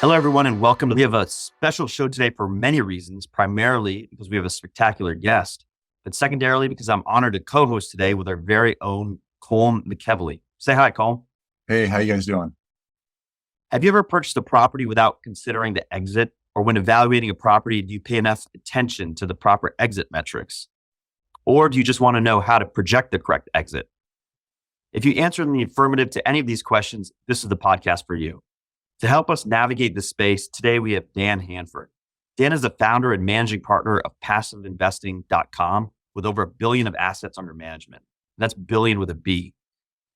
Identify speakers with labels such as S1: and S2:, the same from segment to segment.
S1: Hello, everyone, and welcome. We have a special show today for many reasons, primarily because we have a spectacular guest, but secondarily because I'm honored to co-host today with our very own Colm McKevely. Say hi, Colm.
S2: Hey, how you guys doing?
S1: Have you ever purchased a property without considering the exit? Or when evaluating a property, do you pay enough attention to the proper exit metrics? Or do you just want to know how to project the correct exit? If you answer in the affirmative to any of these questions, this is the podcast for you. To help us navigate this space, today we have Dan Handford. Dan is the founder and managing partner of PassiveInvesting.com with over $1 billion of assets under management. That's billion with a B.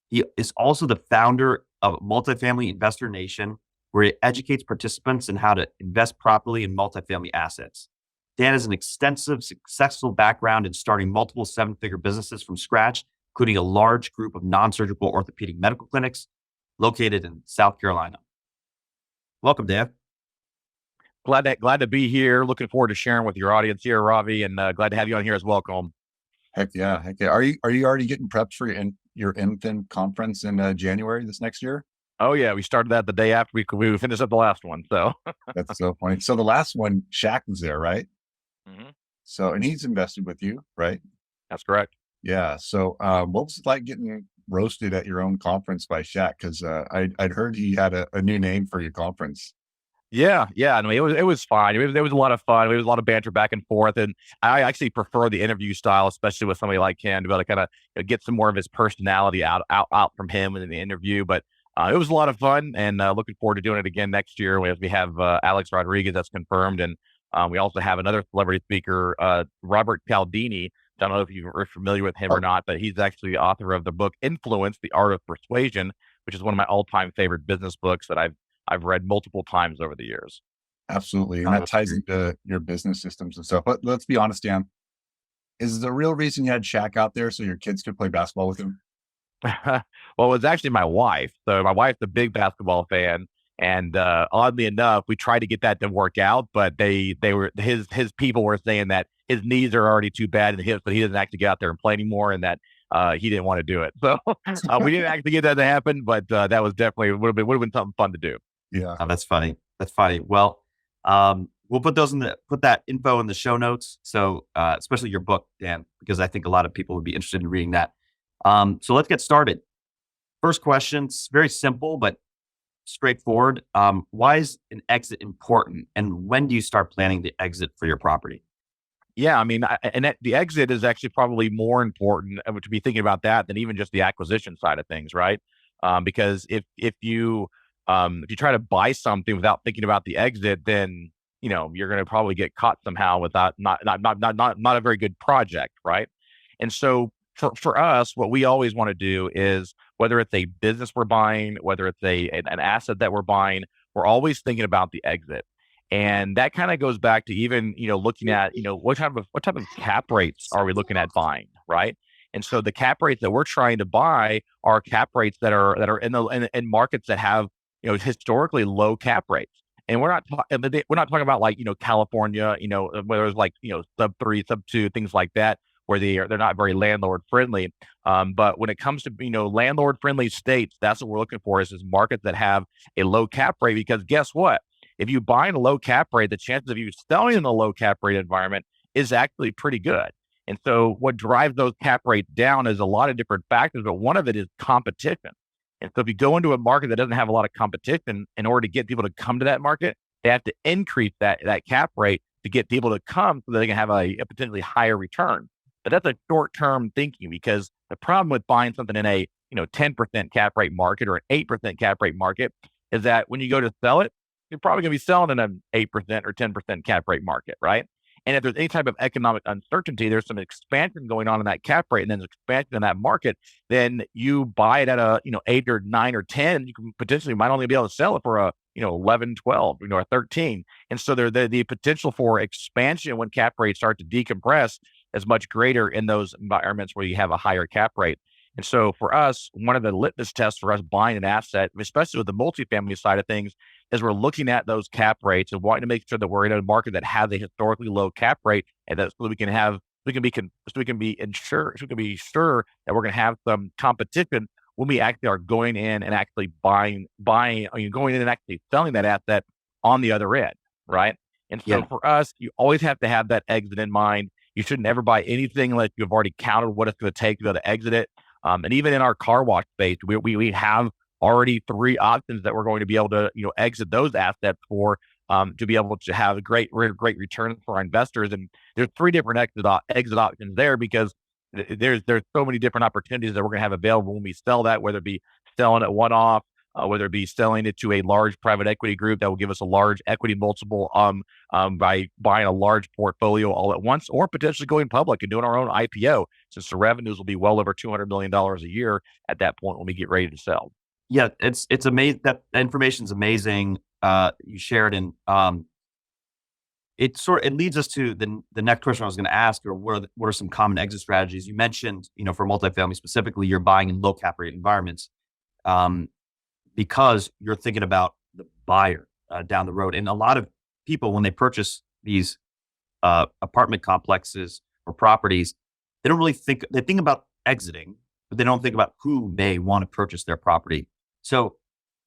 S1: He is also the founder of Multifamily Investor Nation, where he educates participants in how to invest properly in multifamily assets. Dan has an extensive, successful background in starting multiple seven-figure businesses from scratch, including a large group of non-surgical orthopedic medical clinics located in South Carolina. Welcome, Dan.
S3: Glad to be here. Looking forward to sharing with your audience here, Ravi, and glad to have you on here as well, Colm.
S2: Heck yeah. Are you already getting prepped for your MFIN conference in January this next year?
S3: Oh yeah, we started that the day after we finished up the last one. So
S2: That's so funny. So the last one, Shaq was there, right?
S3: Mhm.
S2: So, and he's invested with you, right?
S3: That's correct.
S2: Yeah. So, what was it like getting roasted at your own conference by Shaq? Because I'd heard he had a new name for your conference.
S3: Yeah. I mean, it was fine. It was a lot of fun. There was a lot of banter back and forth, and I actually prefer the interview style, especially with somebody like him, to be able to kind of get some more of his personality out from him in the interview. But it was a lot of fun, and looking forward to doing it again next year. We have Alex Rodriguez that's confirmed, and we also have another celebrity speaker, Robert Cialdini. Don't know if you're familiar with him or not, but he's actually the author of the book Influence: The Art of Persuasion, which is one of my all-time favorite business books that I've read multiple times over the years.
S2: Absolutely. And that ties into your business systems and stuff. But let's be honest, Dan, is the real reason you had Shaq out there so your kids could play basketball with him?
S3: Well, it was actually my wife. So my wife's a big basketball fan, and oddly enough, we tried to get that to work out, but they were his people were saying that his knees are already too bad in the hips, but he doesn't actually get out there and play anymore, and that he didn't want to do it. So we didn't actually get that to happen, but that was definitely would have been something fun to do.
S2: Yeah.
S1: Oh, that's funny. That's funny. Well, we'll put that info in the show notes. So, especially your book, Dan, because I think a lot of people would be interested in reading that. So let's get started. First question, it's very simple, but straightforward. Why is an exit important? And when do you start planning the exit for your property?
S3: Yeah, I mean, the exit is actually probably more important to be thinking about that than even just the acquisition side of things, right? Because if you try to buy something without thinking about the exit, then you're going to probably get caught somehow without not a very good project, right? And so for us, what we always want to do is whether it's a business we're buying, whether it's an asset that we're buying, we're always thinking about the exit. And that kind of goes back to even, looking at, what type of cap rates are we looking at buying, right? And so the cap rates that we're trying to buy are cap rates that are in markets that have, historically low cap rates. And we're not talking about like, California, where there's like, sub 3, sub 2, things like that, where they're not very landlord friendly. But when it comes to, landlord friendly states, that's what we're looking for is markets that have a low cap rate, because guess what? If you buy in a low cap rate, the chances of you selling in a low cap rate environment is actually pretty good. And so what drives those cap rates down is a lot of different factors, but one of it is competition. And so if you go into a market that doesn't have a lot of competition, in order to get people to come to that market, they have to increase that cap rate to get people to come so that they can have a potentially higher return. But that's a short-term thinking, because the problem with buying something in a 10% cap rate market or an 8% cap rate market is that when you go to sell it, you're probably going to be selling in an 8% or 10% cap rate market, right? And if there's any type of economic uncertainty, there's some expansion going on in that cap rate, and then there's expansion in that market, then you buy it at a 8 or 9 or 10, you can potentially might only be able to sell it for a 11, 12, or 13. And so the potential for expansion when cap rates start to decompress is much greater in those environments where you have a higher cap rate. And so for us, one of the litmus tests for us buying an asset, especially with the multifamily side of things, is we're looking at those cap rates and wanting to make sure that we're in a market that has a historically low cap rate, and that's so we can be sure that we're going to have some competition when we actually are going in and actually going in and actually selling that asset on the other end, right? And so
S1: Yeah.
S3: for us, you always have to have that exit in mind. You should never buy anything unless you've already counted what it's going to take to be able to exit it. And even in our car wash space, we have already 3 options that we're going to be able to, exit those assets for, to be able to have a great return for our investors. And there's 3 different exit options there because there's so many different opportunities that we're going to have available when we sell that, whether it be selling it one off, whether it be selling it to a large private equity group that will give us a large equity multiple by buying a large portfolio all at once, or potentially going public and doing our own IPO, since the revenues will be well over $200 million a year at that point when we get ready to sell.
S1: Yeah, it's amazing. That information's amazing. You shared, and it leads us to the next question I was going to ask, or what are some common exit strategies? You mentioned, for multifamily specifically, you're buying in low cap rate environments, because you're thinking about the buyer down the road. And a lot of people, when they purchase these apartment complexes or properties, they don't really think. They think about exiting, but they don't think about who may want to purchase their property. So,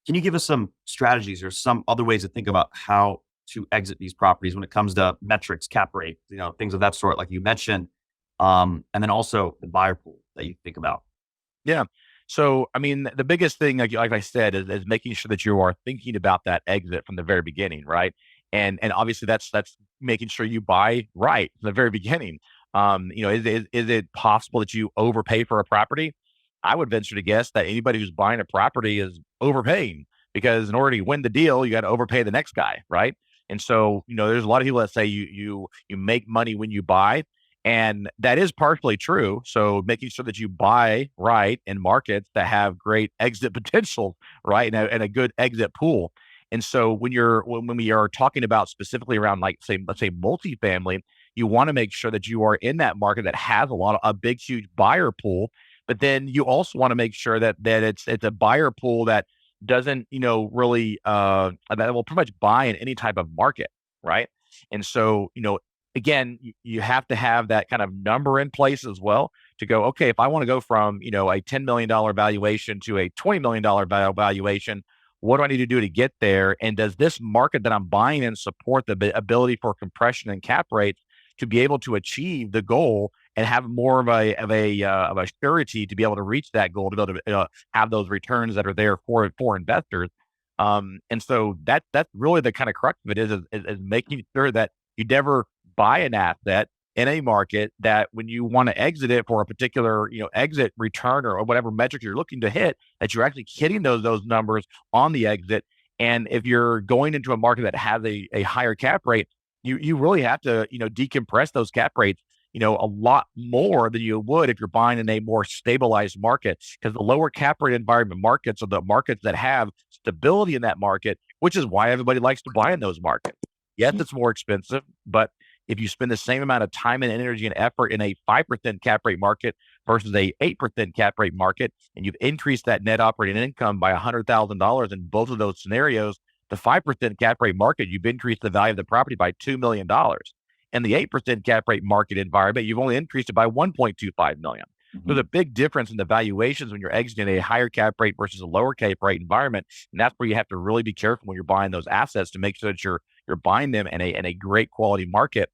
S1: can you give us some strategies or some other ways to think about how to exit these properties when it comes to metrics, cap rate, things of that sort, like you mentioned, and then also the buyer pool that you think about?
S3: Yeah. So, I mean, the biggest thing, like I said, is making sure that you are thinking about that exit from the very beginning, right? And obviously that's making sure you buy right from the very beginning. Is it possible that you overpay for a property? I would venture to guess that anybody who's buying a property is overpaying, because in order to win the deal, you got to overpay the next guy, right? And so, there's a lot of people that say you make money when you buy, and that is partially true. So making sure that you buy right in markets that have great exit potential, right, and a good exit pool. And so when we are talking about specifically around, like, let's say multifamily, you want to make sure that you are in that market that has a big, huge buyer pool. But then you also want to make sure that it's a buyer pool that doesn't, really that will pretty much buy in any type of market, right? And so, again, you have to have that kind of number in place as well to go, okay, if I want to go from, a $10 million valuation to a $20 million valuation, what do I need to do to get there? And does this market that I'm buying in support the ability for compression and cap rates to be able to achieve the goal and have more of a surety to be able to reach that goal, to be able to have those returns that are there for investors? And so that's really the kind of crux of it, is making sure that you never buy an asset in a market that, when you want to exit it for a particular, exit return or whatever metric you're looking to hit, that you're actually hitting those numbers on the exit. And if you're going into a market that has a higher cap rate, you really have to, decompress those cap rates, a lot more than you would if you're buying in a more stabilized market, because the lower cap rate environment markets are the markets that have stability in that market, which is why everybody likes to buy in those markets. Yes, it's more expensive, but if you spend the same amount of time and energy and effort in a 5% cap rate market versus a 8% cap rate market, and you've increased that net operating income by $100,000 in both of those scenarios, the 5% cap rate market, you've increased the value of the property by $2 million. In the 8% cap rate market environment, you've only increased it by $1.25 million.
S2: Mhm.
S3: There's a big difference in the valuations when you're exiting a higher cap rate versus a lower cap rate environment. And that's where you have to really be careful when you're buying those assets, to make sure that you're buying them in a great quality market.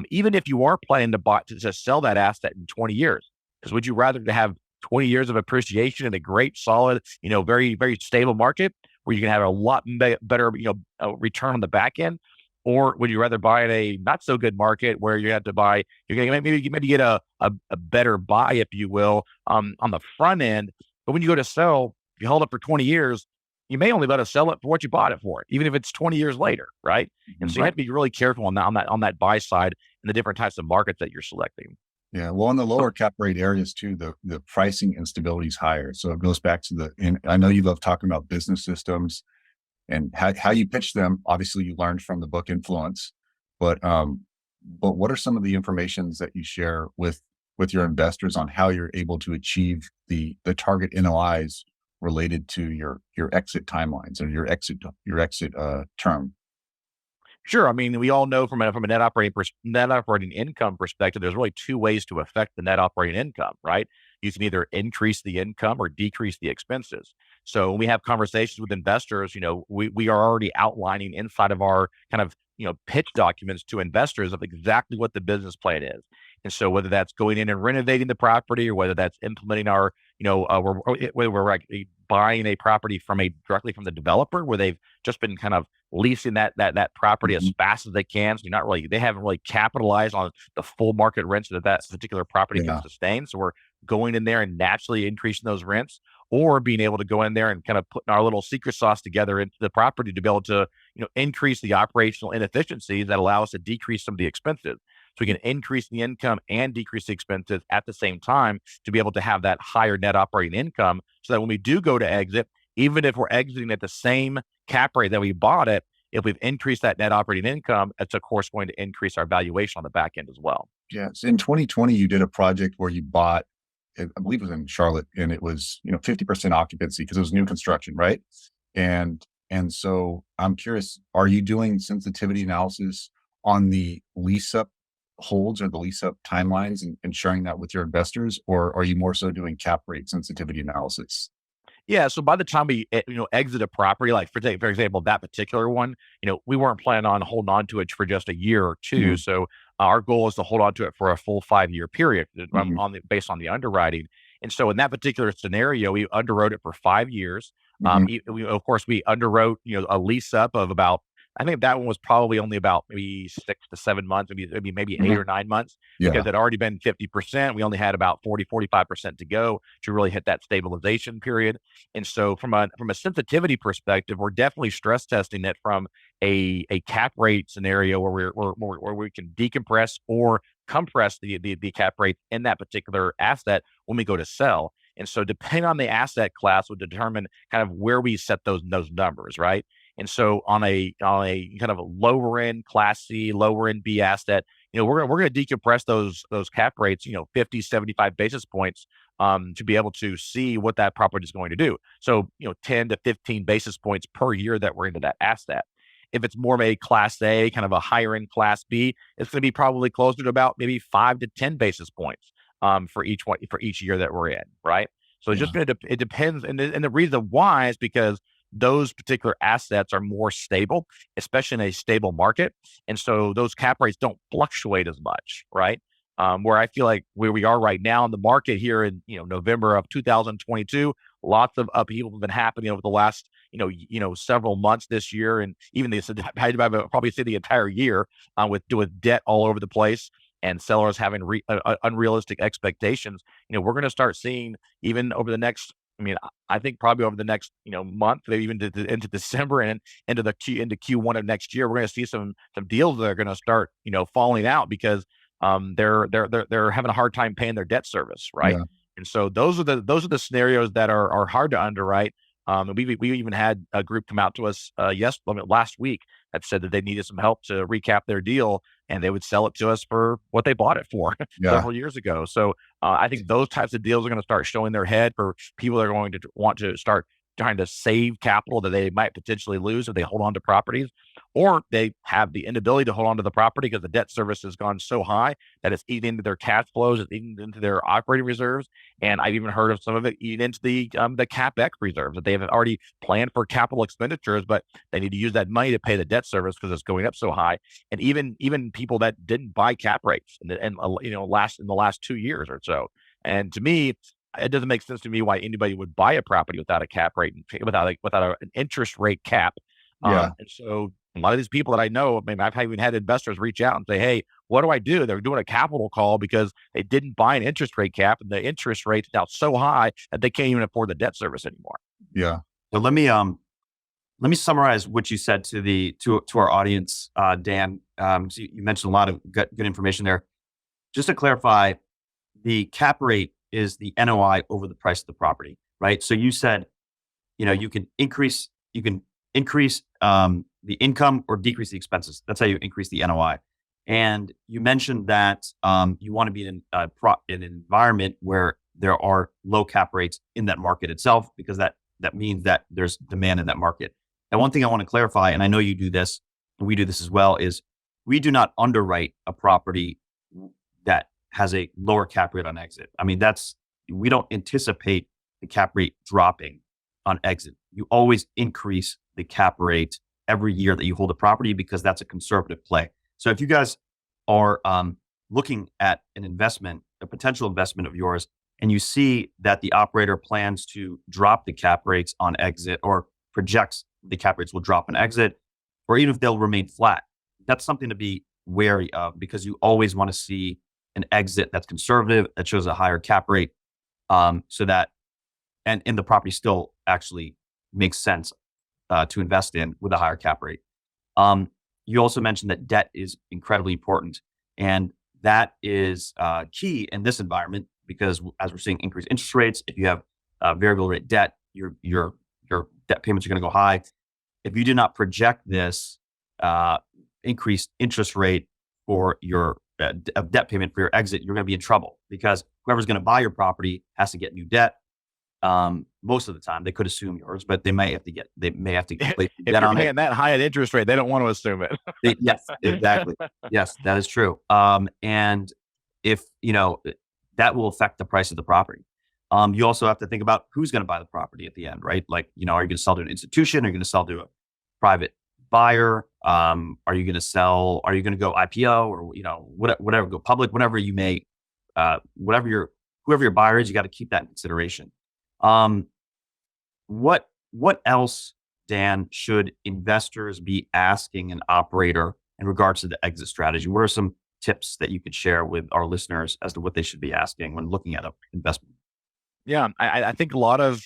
S3: Even if you are planning to sell that asset in 20 years, because would you rather to have 20 years of appreciation in a great, solid, very, very stable market where you can have a lot better, return on the back end? Or would you rather buy in a not so good market where you're going to maybe get a better buy, if you will, on the front end, but when you go to sell, if you hold it for 20 years, you may only let us sell it for what you bought it for, even if it's 20 years later, right? And so you have to be really careful on that buy side and the different types of markets that you're selecting.
S2: Yeah. Well, in the lower cap rate areas too, the pricing instability is higher. So it goes back to and I know you love talking about business systems and how you pitch them. Obviously you learned from the book Influence, but what are some of the informations that you share with your investors on how you're able to achieve the target NOIs related to your exit timelines or your exit term?
S3: Sure. I mean, we all know from a net operating income perspective, there's really 2 ways to affect the net operating income, right? You can either increase the income or decrease the expenses. So when we have conversations with investors, we are already outlining inside of our kind of, pitch documents to investors of exactly what the business plan is. And so whether that's going in and renovating the property, or whether that's implementing our, whether we're actually buying a property directly from the developer, where they've just been kind of leasing that property as
S2: Mhm.
S3: fast as they can. So they haven't really capitalized on the full market rents that particular property can
S2: Yeah.
S3: sustain. So we're going in there and naturally increasing those rents, or being able to go in there and kind of putting our little secret sauce together into the property to be able to, increase the operational inefficiencies that allow us to decrease some of the expenses. So we can increase the income and decrease the expenses at the same time to be able to have that higher net operating income, so that when we do go to exit, even if we're exiting at the same cap rate that we bought it, if we've increased that net operating income, it's of course going to increase our valuation on the back end as well.
S2: Yes. In 2020, you did a project where you bought, I believe it was in Charlotte, and it was, 50% occupancy because it was new construction, right? And so I'm curious, are you doing sensitivity analysis on the lease up holds or the lease up timelines, and sharing that with your investors, or are you more so doing cap rate sensitivity analysis?
S3: Yeah, so by the time we, exit a property, like for example, that particular one, we weren't planning on holding on to it for just a year or two.
S2: Mhm.
S3: So our goal is to hold on to it for a full 5-year period,
S2: Mhm.
S3: based on the underwriting. And so in that particular scenario, we underwrote it for 5 years.
S2: Mhm.
S3: Of course, we underwrote, a lease up of about, I think that one was probably only about maybe 6 to 7 months, maybe eight
S2: Mhm.
S3: or 9 months, because
S2: Yeah.
S3: it had already been 50%. We only had about 45% to go to really hit that stabilization period. And so from a sensitivity perspective, we're definitely stress testing it from a cap rate scenario where we can decompress or compress the cap rate in that particular asset when we go to sell. And so depending on the asset class will determine kind of where we set those numbers, right? And so on a kind of a lower end class C, lower end B asset, we're gonna decompress those cap rates, 50, 75 basis points, to be able to see what that property is going to do. So, 10 to 15 basis points per year that we're into that asset. If it's more of a class A, kind of a higher end class B, it's going to be probably closer to about maybe 5 to 10 basis points, for each year that we're in, right? So it's just
S2: Yeah.
S3: going to, it depends. And the reason why is because those particular assets are more stable, especially in a stable market. And so those cap rates don't fluctuate as much, right? Where I feel like where we are right now in the market here in, November of 2022, lots of upheaval have been happening over the last, several months this year, and even this I'd probably say the entire year, with debt all over the place and sellers having unrealistic expectations. We're going to start seeing, even over the next, I think probably over the next, month, maybe even into December and into Q1 of next year, we're going to see some deals that are going to start, falling out because they're having a hard time paying their debt service, right?
S2: Yeah.
S3: And so those are the scenarios that are hard to underwrite. And we even had a group come out to us last week that said that they needed some help to recap their deal, and they would sell it to us for what they bought it for
S2: Yeah.
S3: several years ago. So I think those types of deals are going to start showing their head for people that are going to want to start trying to save capital that they might potentially lose if they hold on to properties, or they have the inability to hold on to the property because the debt service has gone so high that it's eating into their cash flows, it's eating into their operating reserves. And I've even heard of some of it eating into the CapEx reserves, that they have already planned for capital expenditures, but they need to use that money to pay the debt service because it's going up so high. And even people that didn't buy cap rates in the last 2 years or so. And to me, it doesn't make sense to me why anybody would buy a property without a cap rate and an interest rate cap.
S2: Yeah.
S3: And so a lot of these people that I know, I've even had investors reach out and say, "Hey, what do I do?" They're doing a capital call because they didn't buy an interest rate cap, and the interest rate's now so high that they can't even afford the debt service anymore.
S2: Yeah.
S1: So let me summarize what you said to our audience, Dan. So you mentioned a lot of good information there. Just to clarify, the cap rate is the NOI over the price of the property, right? So you said, you can increase the income or decrease the expenses. That's how you increase the NOI. And you mentioned that you want to be in an environment where there are low cap rates in that market itself, because that means that there's demand in that market. And one thing I want to clarify, and I know you do this, and we do this as well, is we do not underwrite a property that has a lower cap rate on exit. We don't anticipate the cap rate dropping. on exit. You always increase the cap rate every year that you hold a property because that's a conservative play. So if you guys are looking at an investment, a potential investment of yours, and you see that the operator plans to drop the cap rates on exit or projects the cap rates will drop on exit, or even if they'll remain flat, that's something to be wary of because you always want to see an exit that's conservative, that shows a higher cap rate, so that and the property still actually makes sense to invest in with a higher cap rate. You also mentioned that debt is incredibly important, and that is key in this environment because as we're seeing increased interest rates, if you have variable rate debt, your debt payments are going to go high. If you do not project this increased interest rate for your debt payment for your exit, you're going to be in trouble because whoever's going to buy your property has to get new debt. Most of the time, they could assume yours, but they may have to get place
S3: If
S1: debt
S3: you're
S1: on it.
S3: paying that high an interest rate, they don't want to assume it.
S1: Yes, exactly. Yes, that is true. And if that will affect the price of the property. You also have to think about who's going to buy the property at the end, right? Like, are you going to sell to an institution? Are you going to sell to a private buyer? Are you going to sell? Are you going to go IPO or whatever, go public, whatever you may, whoever your buyer is, you got to keep that in consideration. What else, Dan, should investors be asking an operator in regards to the exit strategy? What are some tips that you could share with our listeners as to what they should be asking when looking at an investment?
S3: Yeah, I think a lot of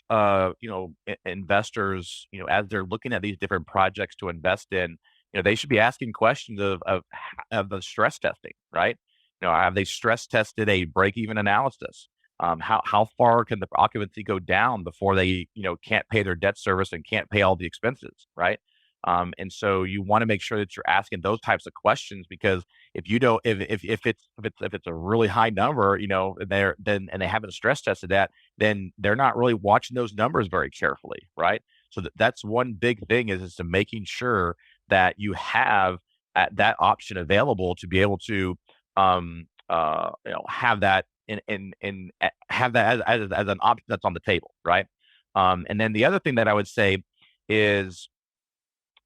S3: investors, as they're looking at these different projects to invest in, they should be asking questions of the stress testing, right? Have they stress tested a break even analysis? How far can the occupancy go down before they can't pay their debt service and can't pay all the expenses, right? And so you want to make sure that you're asking those types of questions because if you don't, if it's a really high number, and they haven't stress tested that, then they're not really watching those numbers very carefully, right? So that's one big thing is to making sure that you have that option available to be able to have that have that as an option that's on the table, right? And then the other thing that I would say is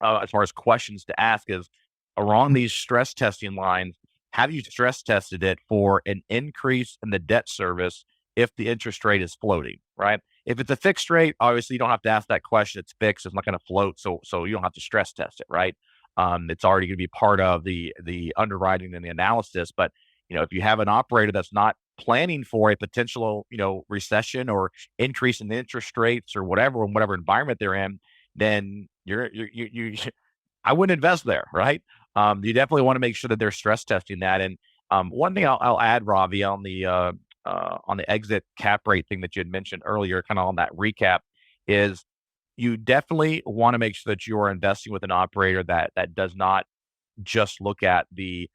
S3: as far as questions to ask is around these stress testing lines, have you stress tested it for an increase in the debt service if the interest rate is floating, right? If it's a fixed rate, obviously you don't have to ask that question. It's fixed. It's not going to float. So you don't have to stress test it, right? It's already going to be part of the underwriting and the analysis. But, if you have an operator that's not planning for a potential, recession or increase in the interest rates or whatever, in whatever environment they're in, then I wouldn't invest there, right? You definitely want to make sure that they're stress testing that. And one thing I'll add, Ravi, on the exit cap rate thing that you had mentioned earlier, kind of on that recap, is you definitely want to make sure that you are investing with an operator that does not just look at the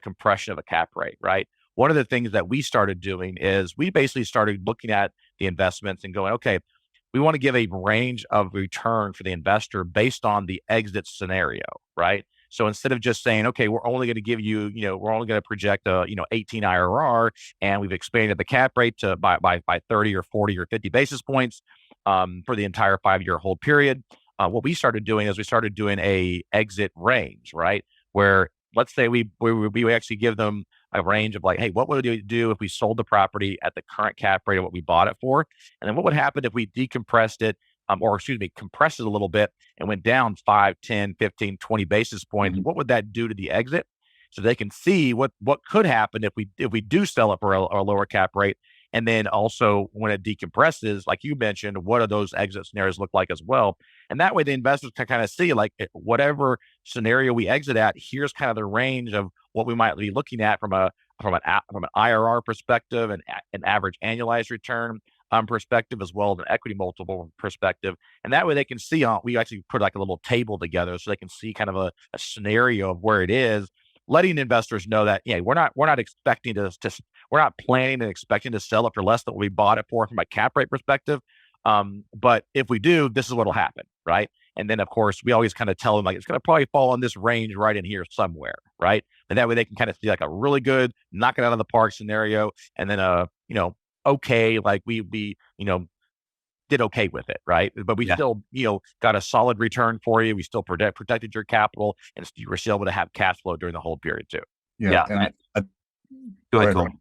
S3: compression of a cap rate, right? One of the things that we started doing is we basically started looking at the investments and going, okay, we want to give a range of return for the investor based on the exit scenario, right? So instead of just saying, okay, we're only going to give you, we're only going to project a, 18 IRR, and we've expanded the cap rate to by 30 or 40 or 50 basis points for the entire 5-year hold period. What we started doing is we started doing a exit range, right? Where let's say we actually give them a range of like, hey, what would we do if we sold the property at the current cap rate of what we bought it for? And then what would happen if we decompressed it, compressed it a little bit and went down 5, 10, 15, 20 basis points?
S1: Mhm.
S3: What would that do to the exit? So they can see what could happen if we do sell it for a lower cap rate. And then also when it decompresses, like you mentioned, what do those exit scenarios look like as well? And that way the investors can kind of see like whatever scenario we exit at, here's kind of the range of what we might be looking at from an IRR perspective and an average annualized return perspective, as well as an equity multiple perspective. And that way they can see we actually put like a little table together so they can see kind of a scenario of where it is, letting investors know that, yeah, we're not expecting we're not planning and expecting to sell it for less than what we bought it for from a cap rate perspective. But if we do, this is what'll happen, right? And then of course we always kind of tell them like it's going to probably fall in this range right in here somewhere, right? And that way they can kind of see like a really good knock it out of the park scenario, and then okay, like we did okay with it, right? But we
S1: Yeah.
S3: still, got a solid return for you. We still protected your capital, and you were still able to have cash flow during the whole period too.
S2: Yeah.
S1: Yeah.
S2: And
S1: Go
S2: go
S1: ahead,
S2: ahead,
S1: Colin.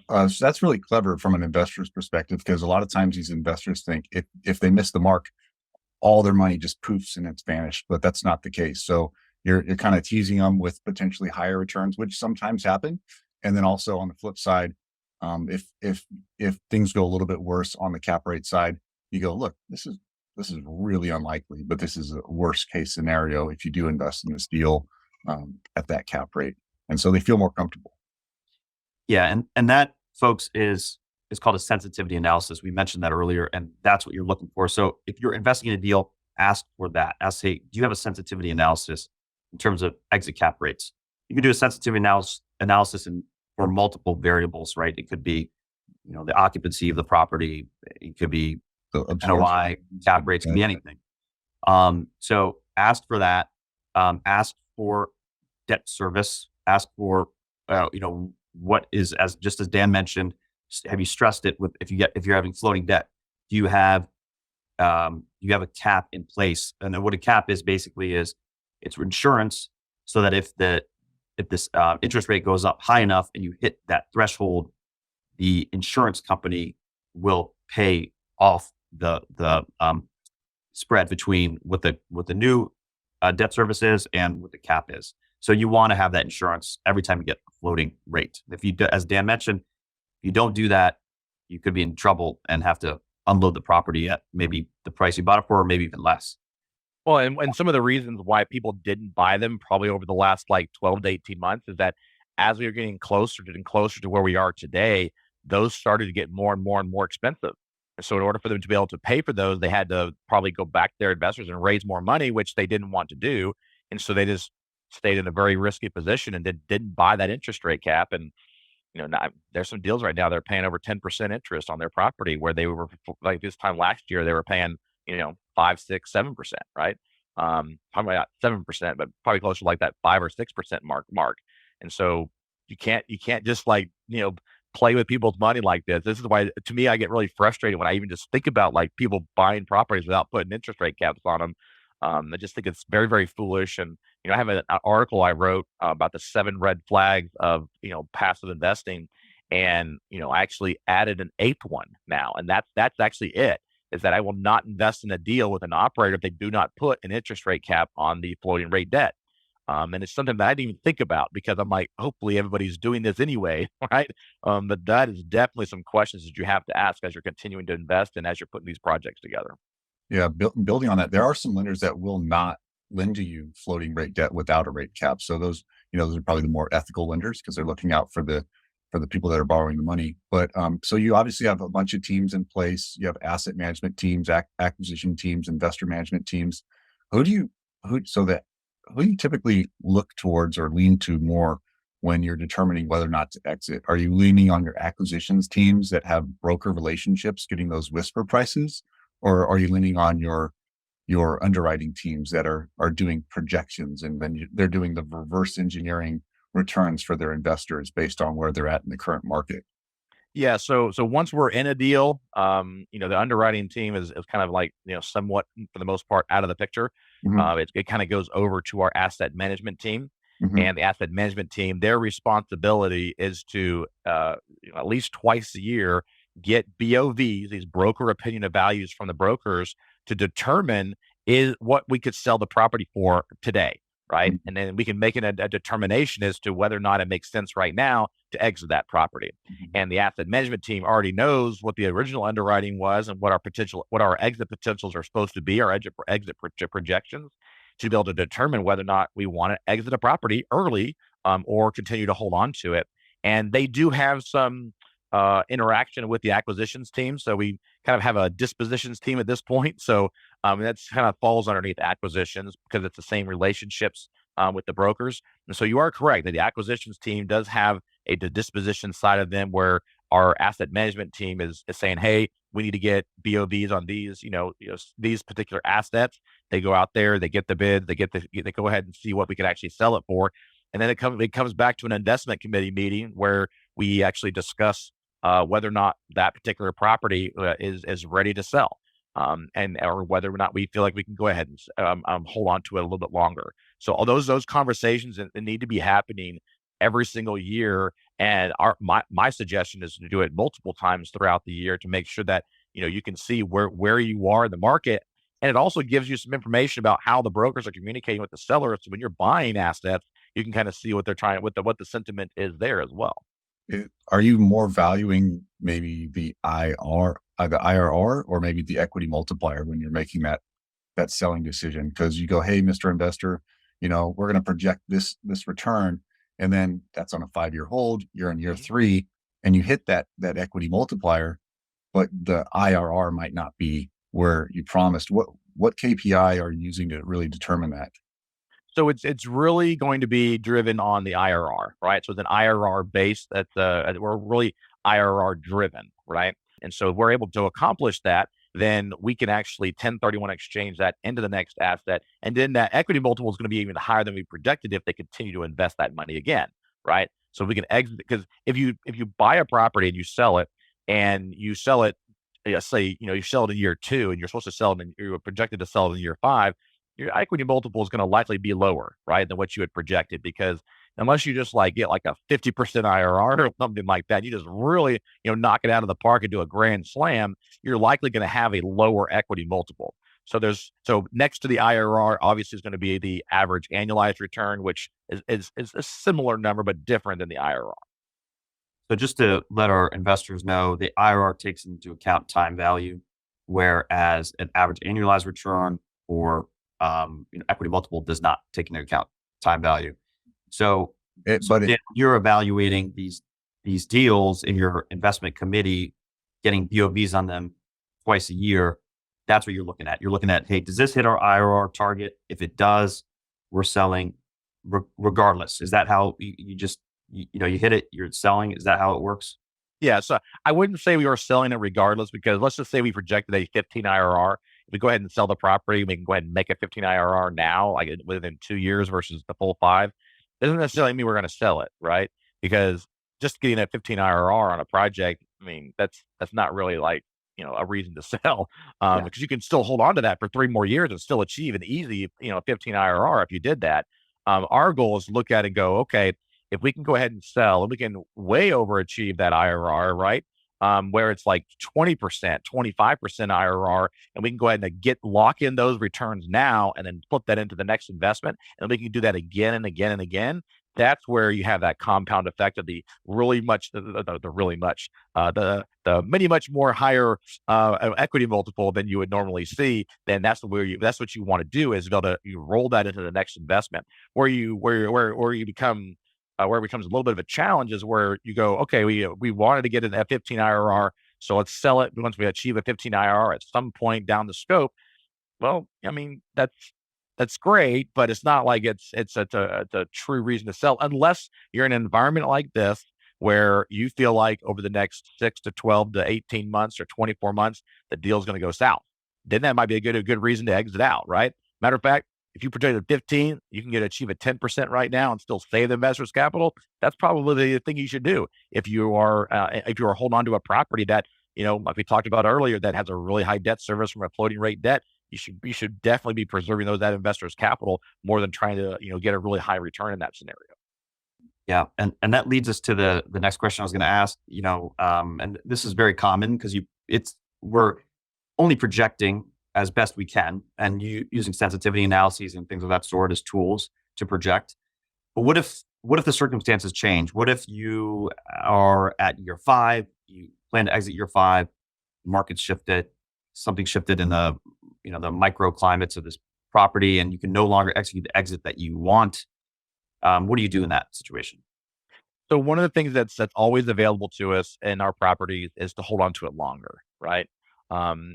S2: Ryan. So that's really clever from an investor's perspective, because a lot of times these investors think if they miss the mark, all their money just poofs and it's vanished, but that's not the case. So you're kind of teasing them with potentially higher returns, which sometimes happen. And then also on the flip side, if things go a little bit worse on the cap rate side, you go, look, this is really unlikely, but this is a worst case scenario if you do invest in this deal at that cap rate. And so they feel more comfortable.
S1: Yeah, and that, folks, is called a sensitivity analysis. We mentioned that earlier, and that's what you're looking for. So if you're investing in a deal, ask for that. Ask, hey, do you have a sensitivity analysis in terms of exit cap rates? You can do a sensitivity analysis for multiple variables, right? It could be, the occupancy of the property. It could be
S2: The
S1: NOI, cap rates, could be anything. So ask for that. Ask for debt service. Ask for, what is, as Dan mentioned, have you stressed it with, if you're having floating debt, do you have a cap in place? And then what a cap is basically is it's insurance, so that if this interest rate goes up high enough and you hit that threshold, the insurance company will pay off the spread between what the new debt service is and what the cap is. So you want to have that insurance every time you get a floating rate. If you, as Dan mentioned, if you don't do that, you could be in trouble and have to unload the property at maybe the price you bought it for, or maybe even less.
S3: Well, and some of the reasons why people didn't buy them probably over the last like 12 to 18 months is that as we were getting closer to where we are today, those started to get more and more and more expensive. And so in order for them to be able to pay for those, they had to probably go back to their investors and raise more money, which they didn't want to do. And so they just stayed in a very risky position and didn't buy that interest rate cap. And now, there's some deals right now they're paying over 10% interest on their property, where they were, like, this time last year they were paying 5, 6, 7%, right? Probably not 7%, but probably closer to like that 5 or 6% mark. And so you can't just play with people's money like this. This is why, to me, I get really frustrated when I even just think about like people buying properties without putting interest rate caps on them. I just think it's very, very foolish. And I have an article I wrote about the 7 red flags of passive investing, and I actually added an 8th one now, and that's actually it. Is that I will not invest in a deal with an operator if they do not put an interest rate cap on the floating rate debt. And it's something that I didn't even think about, because I'm like, hopefully everybody's doing this anyway, right? But that is definitely some questions that you have to ask as you're continuing to invest and as you're putting these projects together.
S2: Yeah, building on that, there are some lenders that will not lend to you floating rate debt without a rate cap. So those are probably the more ethical lenders, because they're looking out for the people that are borrowing the money. But so you obviously have a bunch of teams in place. You have asset management teams, acquisition teams, investor management teams. Who do you typically look towards or lean to more when you're determining whether or not to exit? Are you leaning on your acquisitions teams that have broker relationships, getting those whisper prices, or are you leaning on your underwriting teams that are doing projections, and then they're doing the reverse engineering returns for their investors based on where they're at in the current market?
S3: Yeah, so once we're in a deal, the underwriting team is kind of like, somewhat, for the most part, out of the picture.
S2: Hmm.
S3: It kind of goes over to our asset management team,
S2: Hmm.
S3: and the asset management team, their responsibility is to at least twice a year get BOVs, these broker opinion of values, from the brokers to determine is what we could sell the property for today, right? And then we can make a determination as to whether or not it makes sense right now to exit that property. And the asset management team already knows what the original underwriting was and what our exit potentials are supposed to be, our exit projections, to be able to determine whether or not we want to exit a property early, or continue to hold on to it. And they do have some interaction with the acquisitions team. So we kind of have a dispositions team at this point. So that's kind of falls underneath acquisitions, because it's the same relationships with the brokers. And so you are correct that the acquisitions team does have the disposition side of them, where our asset management team is saying, hey, we need to get BOVs on these, these particular assets. They go out there, they get the bid, they go ahead and see what we could actually sell it for. And then it comes back to an investment committee meeting where we actually discuss whether or not that particular property is ready to sell. and or whether or not we feel like we can go ahead and hold on to it a little bit longer. So all those conversations that need to be happening every single year. And my suggestion is to do it multiple times throughout the year to make sure that you can see where you are in the market. And it also gives you some information about how the brokers are communicating with the sellers. So when you're buying assets, you can kind of see what they're trying, what the sentiment is there as well.
S2: Are you more valuing maybe the IRR or maybe the equity multiplier when you're making that selling decision? Because you go, hey, Mr. Investor, we're going to project this return, and then that's on a 5-year hold. You're in year 3, and you hit that equity multiplier, but the IRR might not be where you promised. What KPI are you using to really determine that?
S3: So it's really going to be driven on the IRR, right? So it's an IRR base that we're really IRR driven, right? And so if we're able to accomplish that, then we can actually 1031 exchange that into the next asset. And then that equity multiple is going to be even higher than we projected if they continue to invest that money again, right? So we can exit, because if you buy a property and you sell it, say, you sell it in year 2 and you're supposed to sell it and you're projected to sell it in year 5, your equity multiple is going to likely be lower, right, than what you had projected, because unless you just get like a 50% IRR or something like that, you just really, knock it out of the park and do a grand slam, you're likely going to have a lower equity multiple. So next to the IRR, obviously is going to be the average annualized return, which is a similar number, but different than the IRR.
S1: So just to let our investors know, the IRR takes into account time value, whereas an average annualized return or equity multiple does not take into account time value. So, Dan, you're evaluating these deals in your investment committee, getting BOVs on them twice a year. That's what you're looking at. You're looking at, hey, does this hit our IRR target? If it does, we're selling regardless. Is that how you just you hit it, you're selling? Is that how it works?
S3: Yeah, so I wouldn't say we are selling it regardless, because let's just say we projected a 15 IRR. If we go ahead and sell the property, we can go ahead and make a 15 IRR now, like within 2 years versus the full 5. Doesn't necessarily mean we're going to sell it, right? Because just getting a 15 IRR on a project, I mean, that's not really like, a reason to sell,
S1: Yeah.
S3: because you can still hold on to that for 3 more years and still achieve an easy, 15 IRR if you did that. Our goal is to look at it and go, okay, if we can go ahead and sell and we can way overachieve that IRR, right? Where it's like 20%, 25% IRR, and we can go ahead and lock in those returns now and then put that into the next investment. And we can do that again and again and again. That's where you have that compound effect of the really much, the many much more higher equity multiple than you would normally see. Then that's what you want to do, is be able to roll that into the next investment, where you become where it becomes a little bit of a challenge is where you go, okay, we wanted to get an F15 IRR, so let's sell it once we achieve a 15 IRR at some point down the scope. Well, I mean, that's great, but it's not like it's a true reason to sell, unless you're in an environment like this where you feel like over the next 6 to 12 to 18 months or 24 months, the deal's going to go south. Then that might be a good reason to exit out, right? Matter of fact, if you projected 15, you can achieve a 10% right now and still save the investor's capital. That's probably the thing you should do if you are holding on to a property that, like we talked about earlier, that has a really high debt service from a floating rate debt. You should definitely be preserving that investor's capital more than trying to get a really high return in that scenario.
S1: Yeah, and that leads us to the next question I was going to ask. And this is very common because we're only projecting as best we can, and using sensitivity analyses and things of that sort as tools to project. But what if the circumstances change? What if you are at year 5, you plan to exit year 5, market shifted, something shifted in the microclimates of this property, and you can no longer execute the exit that you want? What do you do in that situation?
S3: So one of the things that's always available to us in our properties is to hold on to it longer, right?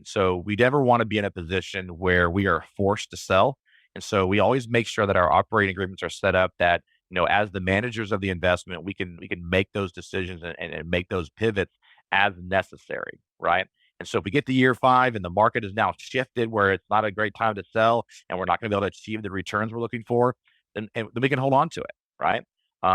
S3: So we never want to be in a position where we are forced to sell. And so we always make sure that our operating agreements are set up that, as the managers of the investment, we can make those decisions and make those pivots as necessary, right? And so if we get to year 5 and the market is now shifted where it's not a great time to sell and we're not going to be able to achieve the returns we're looking for, then we can hold on to it, right?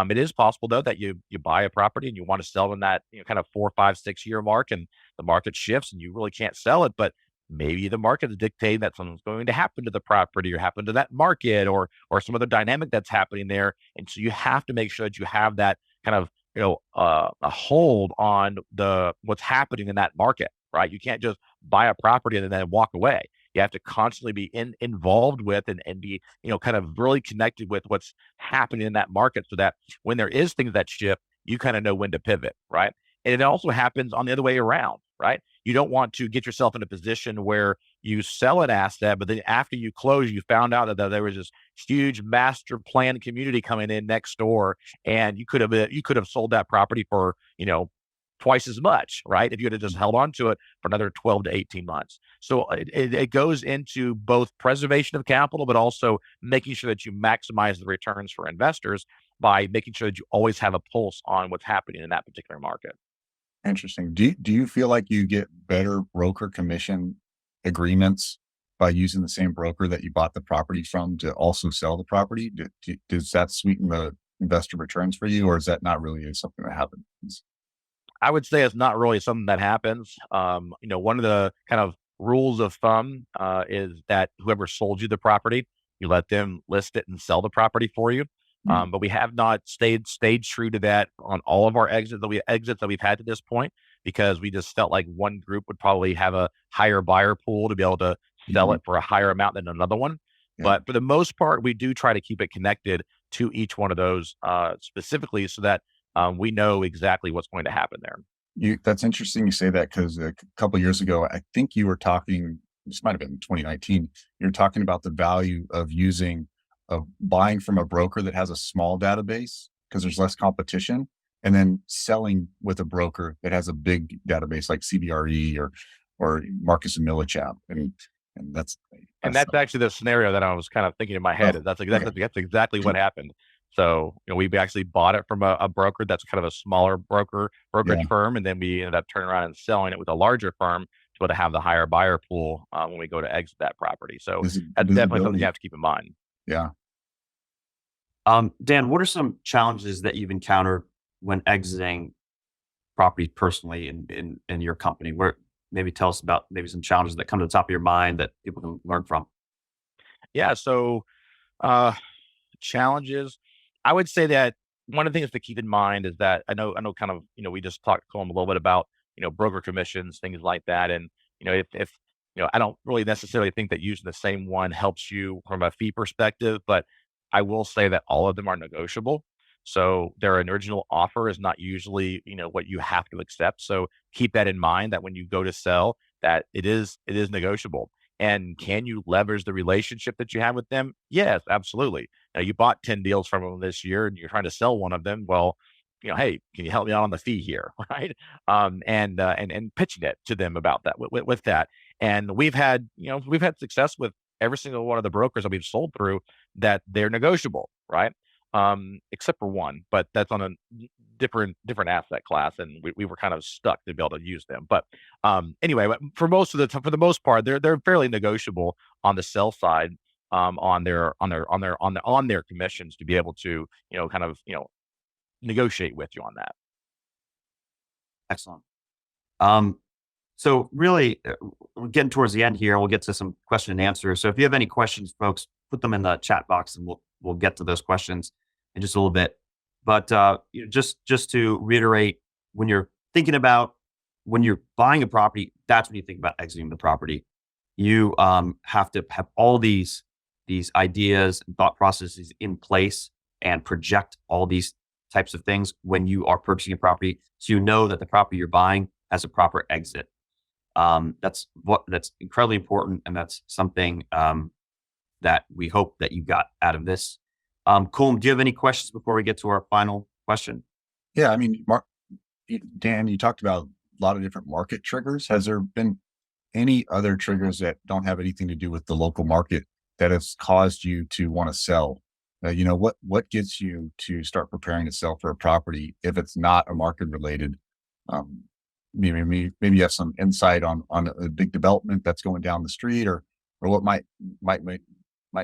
S3: It is possible though that you buy a property and you want to sell in that kind of 4, 5, 6 year mark, and the market shifts and you really can't sell it. But maybe the market is dictating that something's going to happen to the property or happen to that market or some other dynamic that's happening there. And so you have to make sure that you have that kind of, a hold on what's happening in that market, right? You can't just buy a property and then walk away. You have to constantly be involved with and be, kind of really connected with what's happening in that market so that when there is things that shift, you kind of know when to pivot, right? And it also happens on the other way around, right? You don't want to get yourself in a position where you sell an asset, but then after you close, you found out that there was this huge master plan community coming in next door, and you could have sold that property for twice as much, right? If you had just held on to it for another 12 to 18 months. So it goes into both preservation of capital, but also making sure that you maximize the returns for investors by making sure that you always have a pulse on what's happening in that particular market.
S2: Interesting. Do you feel like you get better broker commission agreements by using the same broker that you bought the property from to also sell the property? Does that sweeten the investor returns for you, or is that not really something that happens?
S3: I would say it's not really something that happens. One of the kind of rules of thumb is that whoever sold you the property, you let them list it and sell the property for you.
S2: Mm.
S3: But we have not stayed true to that on all of our exits that we've had to this point, because we just felt like one group would probably have a higher buyer pool to be able to sell
S2: Mhm.
S3: it for a higher amount than another one.
S2: Yeah.
S3: But for the most part, we do try to keep it connected to each one of those specifically so that we know exactly what's going to happen there.
S2: That's interesting you say that because a couple years ago, I think you were talking, this might have been 2019, you're talking about the value of buying from a broker that has a small database because there's less competition, and then selling with a broker that has a big database like CBRE or Marcus and Millichap. And
S3: And
S2: that's
S3: that's actually the scenario that I was kind of thinking in my head.
S2: oh,
S3: That's
S2: okay.
S3: exactly what happened. So, we've actually bought it from a broker that's kind of a smaller brokerage
S2: Yeah.
S3: firm, and then we ended up turning around and selling it with a larger firm to be able to have the higher buyer pool when we go to exit that property. So that's definitely something you
S2: Visibility.
S3: have to keep in mind.
S2: Yeah.
S1: Dan, what are some challenges that you've encountered when exiting property personally in your company? Where maybe tell us about maybe some challenges that come to the top of your mind that people can learn from.
S3: Yeah. So, uh, challenges. I would say that one of the things to keep in mind is that I know kind of, we just talked to him a little bit about, broker commissions, things like that. And, if I don't really necessarily think that using the same one helps you from a fee perspective, but I will say that all of them are negotiable. So their original offer is not usually, what you have to accept. So keep that in mind that when you go to sell, that it is negotiable. And can you leverage the relationship that you have with them? Yes, absolutely. Now, you bought 10 deals from them this year and you're trying to sell one of them. Well, hey, can you help me out on the fee here? Right. And pitching it to them about that with that. And we've had success with every single one of the brokers that we've sold through that they're negotiable, right? Except for one, but that's on a different asset class, and we were kind of stuck to be able to use them. But anyway, but for the most part, they're fairly negotiable on the sell side, on their commissions to be able to kind of negotiate with you on that.
S1: Excellent. Um, so really, we're getting towards the end here. We'll get to some question and answers. So if you have any questions, folks, put them in the chat box, and we'll get to those questions in just a little bit. But just to reiterate, when you're thinking about when you're buying a property, that's when you think about exiting the property. You have to have all these ideas and thought processes in place and project all these types of things when you are purchasing a property, so you know that the property you're buying has a proper exit. That's incredibly important, and that's something that we hope that you got out of this. Cool. Do you have any questions before we get to our final question?
S2: Yeah. I mean, Dan, you talked about a lot of different market triggers. Has there been any other triggers that don't have anything to do with the local market that has caused you to want to sell? What gets you to start preparing to sell for a property if it's not a market related? Um, maybe you have some insight on a big development that's going down the street, or what might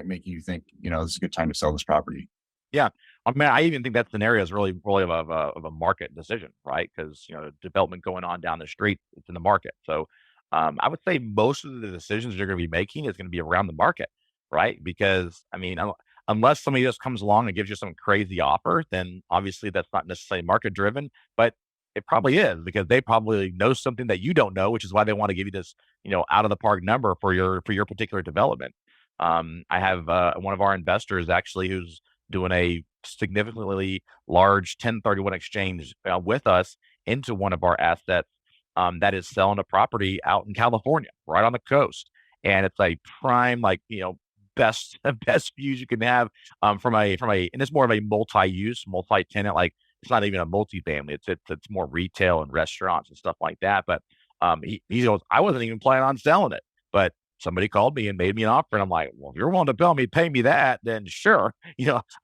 S2: make you think this is a good time to sell this property.
S3: Yeah. I mean, I even think that scenario is really of a market decision, right? Because development going on down the street, it's in the market. So I would say most of the decisions you're going to be making is going to be around the market, right? Because I mean, unless somebody just comes along and gives you some crazy offer, then obviously that's not necessarily market driven, but it probably is because they probably know something that you don't know, which is why they want to give you this, out of the park number for your particular development. I have one of our investors actually who's doing a significantly large 1031 exchange with us into one of our assets that is selling a property out in California, right on the coast. And it's a prime, like, best best views you can have and it's more of a multi-use, multi-tenant, like it's not even a multifamily. It's more retail and restaurants and stuff like that. But he goes, I wasn't even planning on selling it, but somebody called me and made me an offer, and I'm like, well, if you're willing to pay me that, then sure,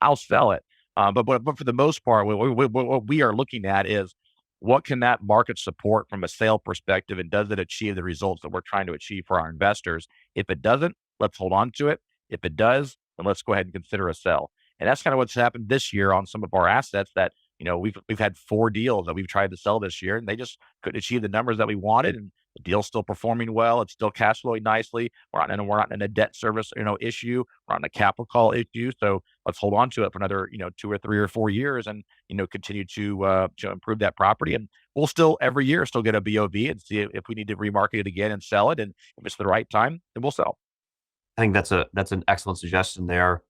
S3: I'll sell it. But for the most part, what we are looking at is what can that market support from a sale perspective, and does it achieve the results that we're trying to achieve for our investors? If it doesn't, let's hold on to it. If it does, then let's go ahead and consider a sell. And that's kind of what's happened this year on some of our assets that, we've had 4 deals that we've tried to sell this year, and they just couldn't achieve the numbers that we wanted. And the deal's still performing well. It's still cash flowing nicely. We're not in a debt service, issue. We're not in a capital call issue. So let's hold on to it for another, 2 or 3 or 4 years and, continue to improve that property. And we'll still every year still get a BOV and see if we need to remarket it again and sell it. And if it's the right time, then we'll sell.
S1: I think that's an excellent suggestion there,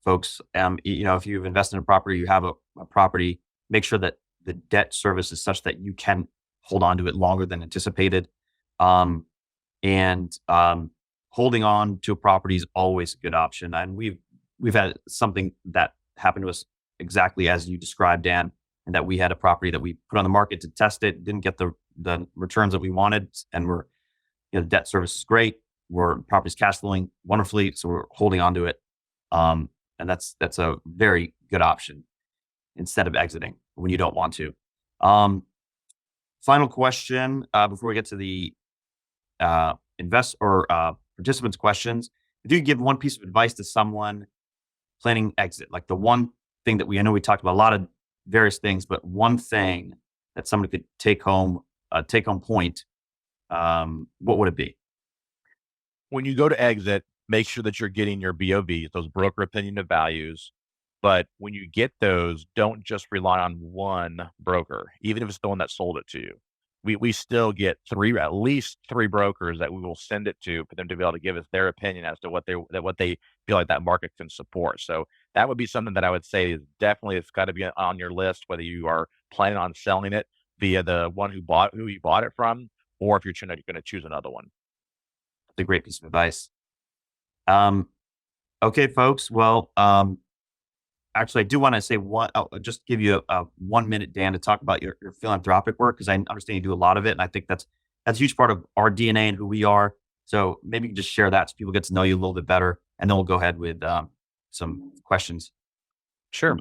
S1: folks. If you've invested in a property, you have a property, make sure that the debt service is such that you can hold on to it longer than anticipated. And holding on to a property is always a good option. And we've had something that happened to us exactly as you described, Dan, and that we had a property that we put on the market to test it, didn't get the returns that we wanted, and debt service is great. Property's cash flowing wonderfully, so we're holding on to it. And that's a very good option instead of exiting when you don't want to. Final question before we get to the participants' questions. If you could give one piece of advice to someone planning exit, like the one thing I know we talked about a lot of various things, but one thing that somebody could take home point, what would it be?
S3: When you go to exit, make sure that you're getting your BOVs, those broker opinion of values. But when you get those, don't just rely on one broker, even if it's the one that sold it to you. We still get at least three brokers that we will send it to for them to be able to give us their opinion as to what they feel like that market can support. So that would be something that I would say is definitely, it's got to be on your list, whether you are planning on selling it via the one who you bought it from, or if you're going to choose another one.
S1: It's a great piece of advice. Okay, folks. Well, actually, I do want to say I'll just give you a 1 minute, Dan, to talk about your philanthropic work, because I understand you do a lot of it, and I think that's a huge part of our DNA and who we are. So maybe you can just share that so people get to know you a little bit better, and then we'll go ahead with some questions.
S3: Sure.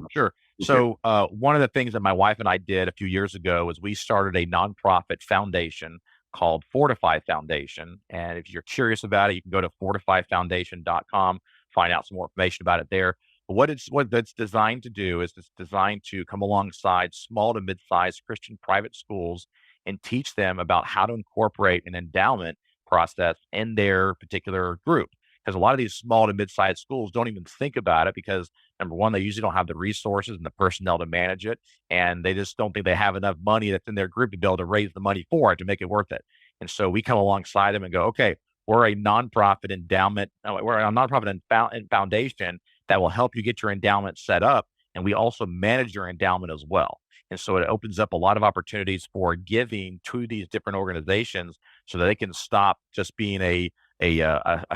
S3: So one of the things that my wife and I did a few years ago was we started a nonprofit foundation called Fortify Foundation. And if you're curious about it, you can go to fortifyfoundation.com, find out some more information about it there. But what it's designed to do is it's designed to come alongside small to mid-sized Christian private schools and teach them about how to incorporate an endowment process in their particular group. Because a lot of these small to mid-sized schools don't even think about it because, number one, they usually don't have the resources and the personnel to manage it. And they just don't think they have enough money that's in their group to be able to raise the money for it to make it worth it. And so we come alongside them and go, okay, we're a nonprofit endowment. We're a nonprofit and foundation that will help you get your endowment set up. And we also manage your endowment as well. And so it opens up a lot of opportunities for giving to these different organizations so that they can stop just being a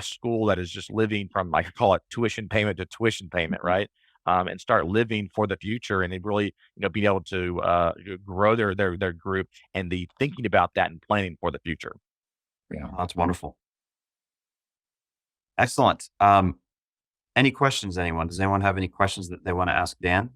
S3: school that is just living from, I call it tuition payment to tuition payment, right? And start living for the future and really, being able to grow their group and the thinking about that and planning for the future.
S1: Yeah, that's wonderful. Excellent. Any questions, anyone? Does anyone have any questions that they want to ask Dan?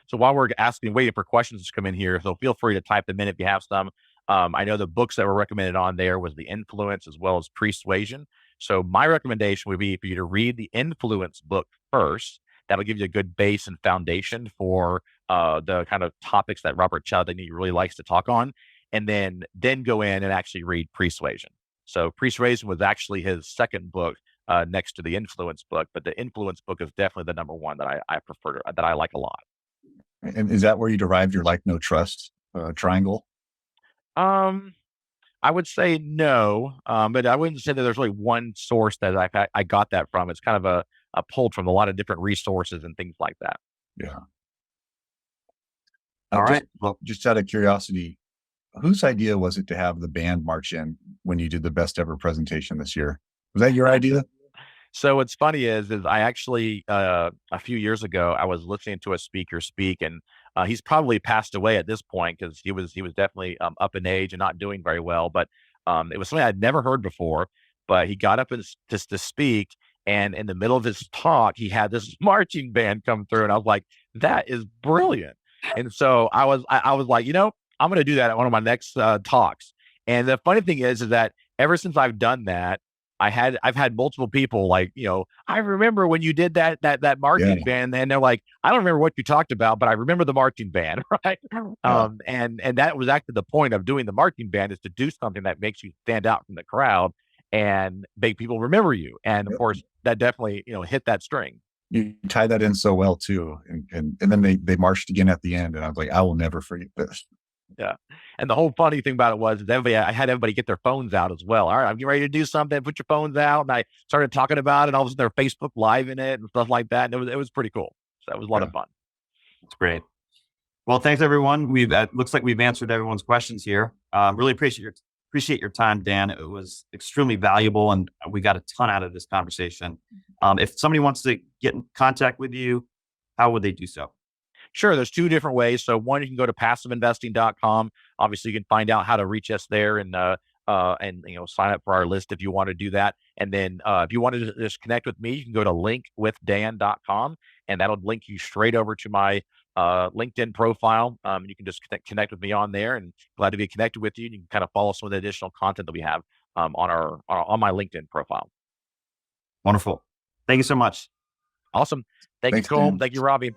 S3: So while we're waiting for questions to come in here, so feel free to type them in if you have some. I know the books that were recommended on there was The Influence as well as Persuasion. So my recommendation would be for you to read the Influence book first. That'll give you a good base and foundation for the kind of topics that Robert Cialdini really likes to talk on. and then go in and actually read Persuasion. So Persuasion was actually his second book, next to the Influence book, but the Influence book is definitely the number one that I prefer, that I like a lot.
S2: And is that where you derived your like, no trust triangle?
S3: Um, I would say no, but I wouldn't say that there's really one source that I got that from. It's kind of a pulled from a lot of different resources and things like that.
S2: Yeah.
S1: All
S2: Just,
S1: right. Well,
S2: just out of curiosity, whose idea was it to have the band march in when you did the best ever presentation this year? Was that your idea?
S3: So what's funny is I actually, a few years ago, I was listening to a speaker speak, and he's probably passed away at this point because he was definitely up in age and not doing very well. But it was something I'd never heard before. But he got up and just to speak, and in the middle of his talk, he had this marching band come through, and I was like, "That is brilliant!" And so I was like, I'm going to do that at one of my next talks. And the funny thing is that ever since I've done that, I've had multiple people like, I remember when you did that marching
S2: Yeah.
S3: band, and they're like, I don't remember what you talked about, but I remember the marching band, right?
S2: Yeah.
S3: And that was actually the point of doing the marching band, is to do something that makes you stand out from the crowd and make people remember you. And of course, that definitely, hit that string.
S2: You tie that in so well too. And then they marched again at the end, and I was like, I will never forget this.
S3: Yeah. And the whole funny thing about it was I had everybody get their phones out as well. All right, I'm getting ready to do something. Put your phones out. And I started talking about it. And all of a sudden, they're Facebook Live in it and stuff like that. And it was pretty cool. So that was a lot
S2: Yeah.
S3: of fun.
S1: that's great. Well, thanks everyone. Looks like we've answered everyone's questions here. Really appreciate your time, Dan. It was extremely valuable, and we got a ton out of this conversation. If somebody wants to get in contact with you, how would they do so?
S3: Sure, there's two different ways. So one, you can go to passiveinvesting.com. Obviously, you can find out how to reach us there and sign up for our list if you want to do that. And then if you want to just connect with me, you can go to linkwithdan.com, and that'll link you straight over to my LinkedIn profile. You can just connect with me on there, and glad to be connected with you. You can kind of follow some of the additional content that we have on my LinkedIn profile.
S1: Wonderful. Thank you so much.
S3: Awesome. Thank
S2: Thanks,
S3: you, Cole.
S2: Dan.
S3: Thank you, Robbie.